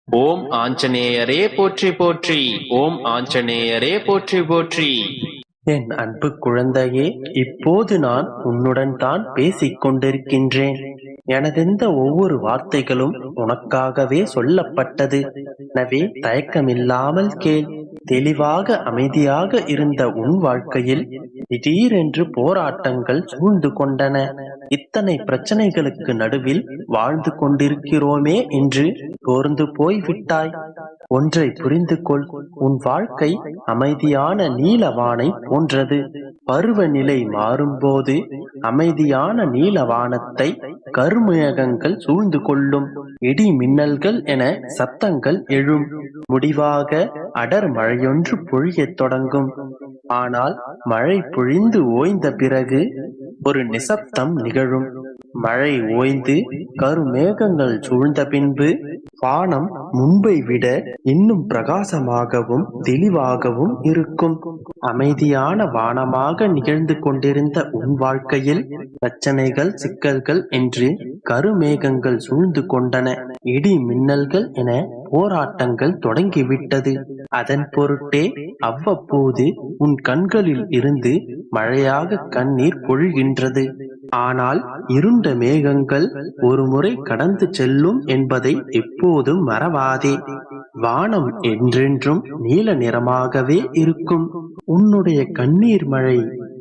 ஓம் ஆஞ்சநேயரே போற்றி போற்றி. ஓம் ஆஞ்சநேயரே போற்றி போற்றி. என் அன்பு குழந்தையே, இப்போது நான் உன்னுடன் தான் பேசிக் கொண்டிருக்கின்றேன். எனதெந்த ஒவ்வொரு வார்த்தைகளும் உனக்காகவே சொல்லப்பட்டது. எனவே தயக்கமில்லாமல் கேள். தெளிவாக அமைதியாக இருந்த உன் வாழ்க்கையில் திடீரென்று போராட்டங்கள் சூழ்ந்து கொண்டன. இத்தனை பிரச்சனைகளுக்கு நடுவில் வாழ்ந்து கொண்டிருக்கிறோமே என்று சோர்ந்து போய்விட்டாய். ஒன்றை புரிந்து கொள், உன் வாழ்க்கை அமைதியான நீலவானை போன்றது. பருவநிலை மாறும்போது அமைதியான நீலவானத்தை கருமேகங்கள் சூழ்ந்து கொள்ளும். இடி மின்னல்கள் என சத்தங்கள் எழும். முடிவாக அடர் மழையொன்று பொழியத் தொடங்கும். ஆனால் மழை பொழிந்து ஓய்ந்த பிறகு ஒரு நிசப்தம் நிகழும். மழை ஓய்ந்து கருமேகங்கள் சூழ்ந்த பின்பு வானம் முன்பை விட இன்னும் பிரகாசமாகவும் தெளிவாகவும் இருக்கும். அமைதியான வானமாக நிகழ்ந்து கொண்டிருந்த உன் வாழ்க்கையில் பிரச்சனைகள், சிக்கல்கள் என்று கருமேகங்கள் சூழ்ந்து கொண்டன. இடி மின்னல்கள் என போராட்டங்கள் தொடங்கிவிட்டது. அதன் பொருட்டே அவ்வப்போது உன் கண்களில் இருந்து மழையாக கண்ணீர் பொழிகின்றது. ஆனால் இருண்ட மேகங்கள் ஒரு முறை கடந்து செல்லும் என்பதை எப்போதும் மறவாதே. வானம் என்றென்றும் நீல நிறமாகவே இருக்கும். உன்னுடைய கண்ணீர் மழை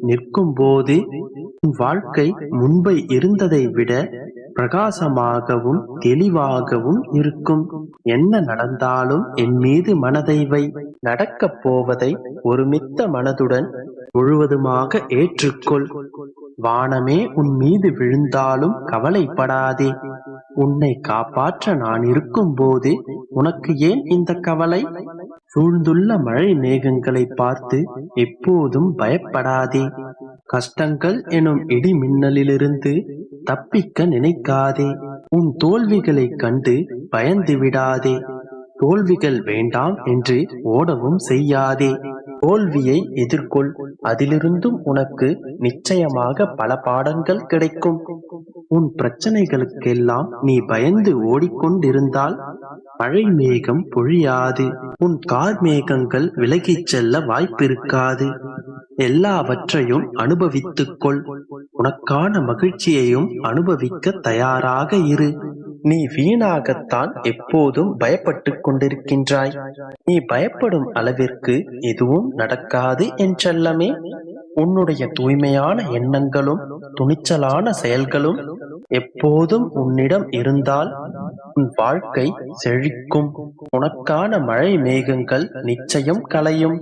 நிற்கும் போது உன் வாழ்க்கை முன்பை இருந்ததை விட பிரகாசமாகவும் தெளிவாகவும் இருக்கும். என்ன நடந்தாலும் என் மீது மனதை வை. நடக்கப் போவதை ஒருமித்த மனதுடன் முழுவதுமாக ஏற்றுக்கொள். வானமே உன் மீது விழுந்தாலும் கவலைப்படாதே. உன்னை காப்பாற்ற நான் இருக்கும் போது உனக்கு ஏன் இந்த கவலை? சூழ்ந்துள்ள மழை மேகங்களை பார்த்து எப்போதும் பயப்படாதே. கஷ்டங்கள் எனும் இடி மின்னலிலிருந்து தப்பிக்க நினைக்காதே. உன் தோல்விகளை கண்டு பயந்து விடாதே. தோல்விகள் வேண்டாம் என்று ஓடவும் செய்யாதே. தோல்வியை எதிர்கொள். அதிலிருந்தும் உனக்கு நிச்சயமாக பல பாடங்கள் கிடைக்கும். உன் பிரச்சனைகளுக்கெல்லாம் நீ பயந்து ஓடிக்கொண்டிருந்தால் மழை மேகம் பொழியாது. உன் கார் மேகங்கள் விலகிச் செல்ல வாய்ப்பிருக்காது. எல்லாவற்றையும் அனுபவித்துக்கொள். உனக்கான மகிழ்ச்சியையும் அனுபவிக்க தயாராக இரு. நீ வீணாகத்தான் எப்போதும் பயப்பட்டு கொண்டிருக்கின்றாய். நீ பயப்படும் அளவிற்கு எதுவும் நடக்காது என் செல்லமே. உன்னுடைய தூய்மையான எண்ணங்களும் துணிச்சலான செயல்களும் எப்போதும் உன்னிடம் இருந்தால் உன் வாழ்க்கை செழிக்கும். உனக்கான மழை மேகங்கள் நிச்சயம் கலையும்.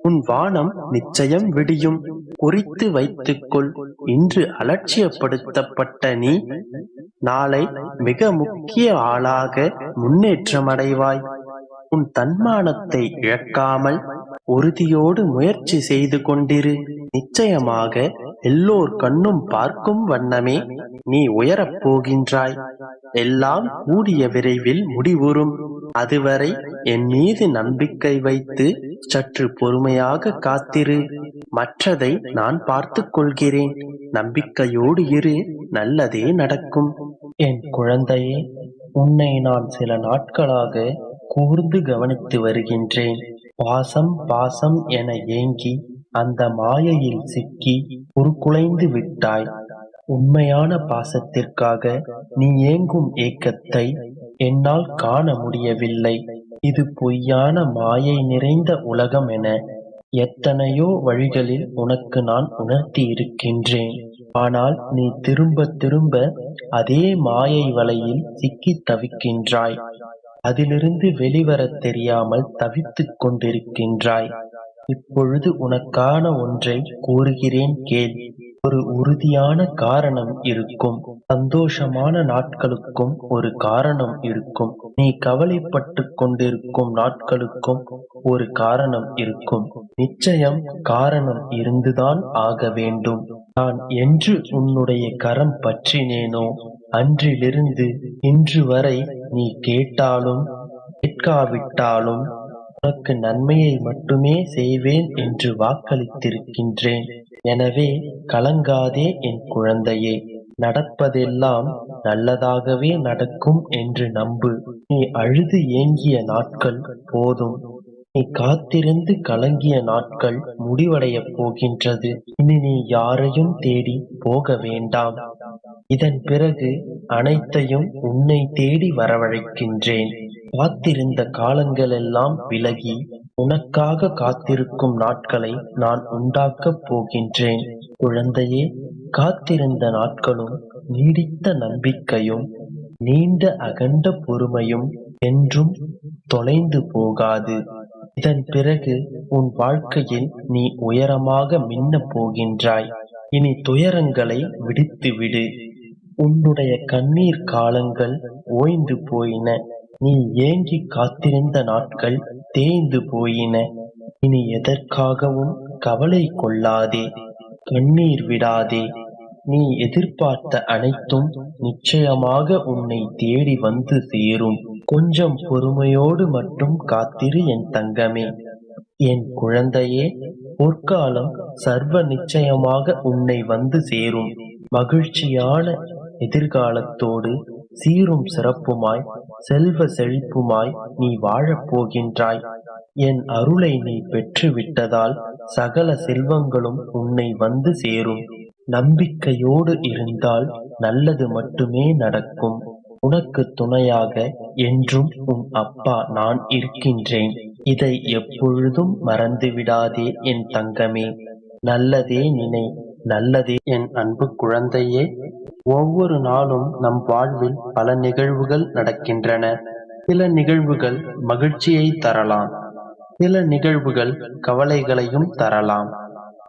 உன் வானம் நிச்சயம் விடியும். குறித்து வைத்துக்கொள். இன்று அலட்சியப்படுத்தப்பட்ட நீ நாளை மிக முக்கிய ஆளாக முன்னேற்றமடைவாய். உன் தன்மானத்தை இழக்காமல் உறுதியோடு முயற்சி செய்து கொண்டிரு. நிச்சயமாக எல்லோர் கண்ணும் பார்க்கும் வண்ணமே நீ உயரப் போகின்றாய். எல்லாம் கூடிய விரைவில் முடிவுறும். அதுவரை என் மீது நம்பிக்கை வைத்து சற்று பொறுமையாக காத்திரு. மற்றதை நான் பார்த்துக் கொள்கிறேன். நம்பிக்கையோடு இரு. நல்லதே நடக்கும். என் குழந்தையே, உன்னை நான் சில நாட்களாக கூர்ந்து கவனித்து வருகின்றேன். பாசம் பாசம் என ஏங்கி அந்த மாயையில் சிக்கி உருக்குலைந்து விட்டாய். உண்மையான பாசத்திற்காக நீ ஏங்கும் ஏக்கத்தை என்னால் காண முடியவில்லை. இது பொய்யான மாயை நிறைந்த உலகம் என எத்தனையோ வழிகளில் உனக்கு நான் உணர்த்தி இருக்கின்றேன். ஆனால் நீ திரும்ப திரும்ப அதே மாயை வலையில் சிக்கி தவிக்கின்றாய். அதிலிருந்து வெளிவரத் தெரியாமல் தவித்துக் கொண்டிருக்கின்றாய். இப்பொழுது உனக்கான ஒன்றை கூறுகிறேன் கேள். ஒரு உறுதியான காரணம் இருக்கும். சந்தோஷமான நாட்களுக்கும் ஒரு காரணம் இருக்கும். நீ கவலைப்பட்டு கொண்டிருக்கும் நாட்களுக்கும் ஒரு காரணம் இருக்கும். நிச்சயம் காரணம் இருந்துதான் ஆக வேண்டும். நான் என்று உன்னுடைய கரம் பற்றினேனோ அன்றிலிருந்து இன்று வரை நீ கேட்டாலும் கேட்காவிட்டாலும் உனக்கு நன்மையை மட்டுமே செய்வேன் என்று வாக்களித்திருக்கின்றேன். எனவே கலங்காதே என் குழந்தையே. நடப்பதெல்லாம் நல்லதாகவே நடக்கும் என்று நம்பு. நீ அழுது ஏங்கிய நாட்கள் போதும். நீ காத்திருந்து கலங்கிய நாட்கள் முடிவடையப் போகின்றது. இனி நீ யாரையும் தேடி போக வேண்டாம். இதன் பிறகு அனைத்தையும் உன்னை தேடி வரவழைக்கின்றேன். காத்திருந்த காலங்களெல்லாம் விலகி உனக்காக காத்திருக்கும் நாட்களை நான் உண்டாக்கப் போகின்றேன். குழந்தையே, காத்திருந்த நாட்களும் நீடித்த நம்பிக்கையும் நீண்ட அகண்ட பொறுமையும் என்றும் தொலைந்து போகாது. இதன் பிறகு உன் வாழ்க்கையில் நீ உயரமாக மின்னப் போகின்றாய். இனி துயரங்களை விடுத்துவிடு. உன்னுடைய கண்ணீர் காலங்கள் ஓய்ந்து போயின. நீ ஏங்கி காத்திருந்த நாட்கள் தேய்ந்து போயின. இனி எதற்காகவும் கவலை கொள்ளாதே, கண்ணீர் விடாதே. நீ எதிர்பார்த்த அனைத்தும் நிச்சயமாக உன்னை தேடி வந்து சேரும். கொஞ்சம் பொறுமையோடு மட்டும் காத்திரு என் தங்கமே. என் குழந்தையே, பொற்காலம் சர்வ நிச்சயமாக உன்னை வந்து சேரும். மகிழ்ச்சியான எதிர்காலத்தோடு சீரும் சிறப்புமாய் செல்வ செழிப்புமாய் நீ வாழப் போகின்றாய். என் அருளை நீ பெற்று விட்டதால் சகல செல்வங்களும் உன்னை வந்து சேரும். நம்பிக்கையோடு இருந்தால் நல்லது மட்டுமே நடக்கும். உனக்கு துணையாக என்றும் உன் அப்பா நான் இருக்கின்றேன். இதை எப்பொழுதும் மறந்துவிடாதே என் தங்கமே. நல்லதே நினை, நல்லதே என் அன்பு குழந்தையே. ஒவ்வொரு நாளும் நம் வாழ்வில் பல நிகழ்வுகள் நடக்கின்றன. சில நிகழ்வுகள் மகிழ்ச்சியை தரலாம், சில நிகழ்வுகள் கவலைகளையும் தரலாம்.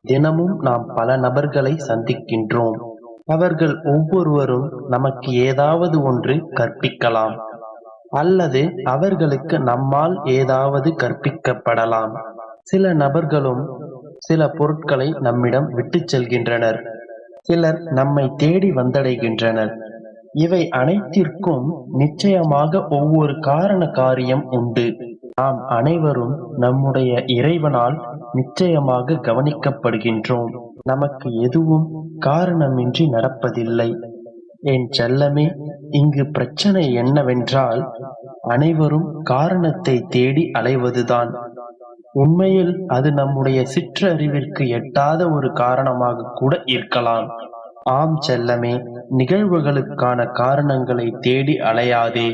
தினமும் நாம் பல நபர்களை சந்திக்கின்றோம். அவர்கள் ஒவ்வொருவரும் நமக்கு ஏதாவது ஒன்று கற்பிக்கலாம், அல்லது அவர்களுக்கு நம்மால் ஏதாவது கற்பிக்கப்படலாம். சில நபர்களும் சில பொருட்களை நம்மிடம் விட்டுச் செல்கின்றனர். சிலர் நம்மை தேடி வந்தடைகின்றனர். இவை அனைத்திற்கும் நிச்சயமாக ஒவ்வொரு காரண காரியம் உண்டு. நாம் அனைவரும் நம்முடைய இறைவனால் நிச்சயமாக கவனிக்கப்படுகின்றோம். நமக்கு எதுவும் காரணமின்றி நடப்பதில்லை. என் செல்லமே, இங்கு பிரச்சனை என்னவென்றால் அனைவரும் காரணத்தை தேடி அலைவதுதான். உண்மையில் அது நம்முடைய சிற்றறிவிற்கு எட்டாத ஒரு காரணமாக கூட இருக்கலாம். ஆம் செல்லமே, நிகழ்வுகளுக்கான காரணங்களை தேடி அலையாதே.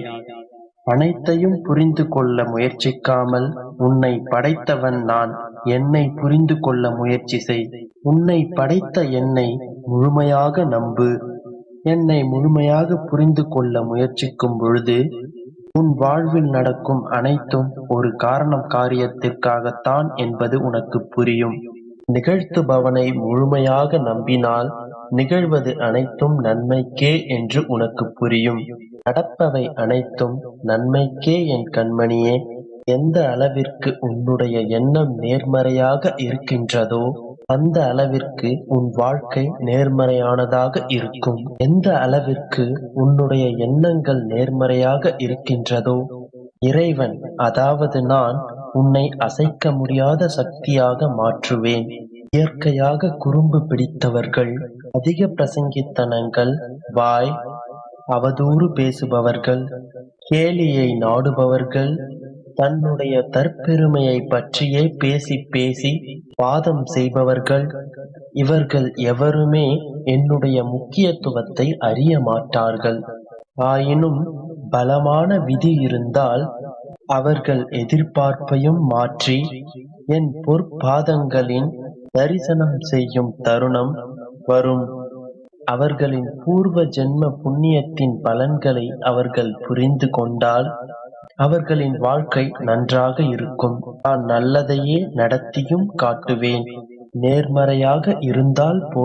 அனைத்தையும் புரிந்து கொள்ள முயற்சிக்காமல் உன்னை படைத்தவன் நான், என்னை புரிந்து கொள்ள முயற்சி செய். உன்னை படைத்த என்னை முழுமையாக நம்பு. என்னை முழுமையாக புரிந்து கொள்ள முயற்சிக்கும் பொழுது உன் வாழ்வில் நடக்கும் அனைத்தும் ஒரு காரணம் காரியத்திற்காகத்தான் என்பது உனக்கு புரியும். நிகழ்த்துபவனை முழுமையாக நம்பினால் நிகழ்வது அனைத்தும் நன்மைக்கே என்று உனக்கு புரியும். நடப்பவை அனைத்தும் நன்மைக்கே என் கண்மணியே. எந்த அளவிற்கு உன்னுடைய எண்ணம் நேர்மறையாக இருக்கின்றதோ அந்த அளவிற்கு உன் வாழ்க்கை நேர்மறையானதாக இருக்கும். எந்த அளவிற்கு உன்னுடைய எண்ணங்கள் நேர்மறையாக இருக்கின்றதோ இறைவன், அதாவது நான், உன்னை அசைக்க முடியாத சக்தியாக மாற்றுவேன். இயற்கையாக குறும்பு பிடித்தவர்கள், அதிக பிரசங்கித்தனங்கள், வாய் அவதூறு பேசுபவர்கள், கேலியை நாடுபவர்கள், தன்னுடைய தற்பெருமையை பற்றியே பேசி பேசி வாதம் செய்பவர்கள், இவர்கள் எவருமே என்னுடைய முக்கியத்துவத்தை அறிய மாட்டார்கள். ஆயினும் பலமான விதி இருந்தால் அவர்கள் எதிர்பார்ப்பையும் மாற்றி என் பொற்பாதங்களின் தரிசனம் செய்யும் தருணம் வரும். அவர்களின் பூர்வ ஜென்ம புண்ணியத்தின் பலன்களை அவர்கள் புரிந்து கொண்டால் அவர்களின் வாழ்க்கை நன்றாக இருக்கும். நான் நல்லதையே நடத்தியும் காட்டுவேன். நேர்மறையாக இருந்தால் போதும்.